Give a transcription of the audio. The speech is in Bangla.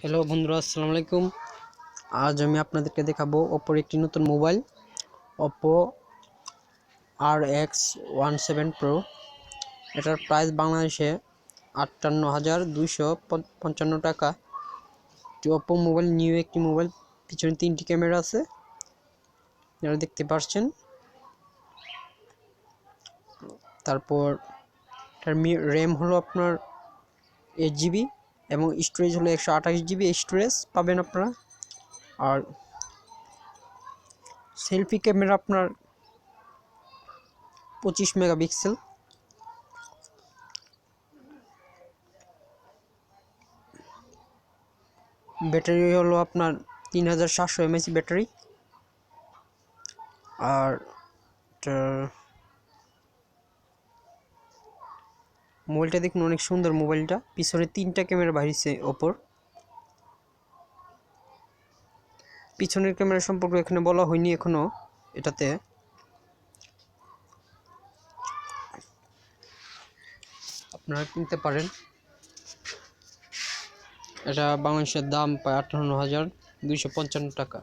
হ্যালো বন্ধুরা, আসসালামু আলাইকুম। আজ আমি আপনাদেরকে দেখাবো ওপ্পোর একটি নতুন মোবাইল Oppo RX17 Pro। এটার প্রাইস বাংলাদেশে 58,255 টাকা। Oppo মোবাইল নিউ একটি মোবাইল, পিছনে 3টি ক্যামেরা আছে যারা দেখতে পাচ্ছেন। তারপর এটার র্যাম হলো আপনার 8GB এবং স্টোরেজ হলো 128GB স্টোরেজ পাবেন আপনারা। আর সেলফি ক্যামেরা আপনার 25 মেগাপিক্সেল। ব্যাটারি হলো আপনার 3700 mAh ব্যাটারি। আর মোবাইলটা দেখুন, অনেক সুন্দর মোবাইলটা। পিছনে 3টা ক্যামেরা বাহিরছে ওপোর। পিছনের ক্যামেরা সম্পর্কে এখানে বলা হয়নি এখনো। এটাতে আপনারা কিনতে পারেন। এটা বাংলাদেশের দাম প্রায় 58,255 টাকা।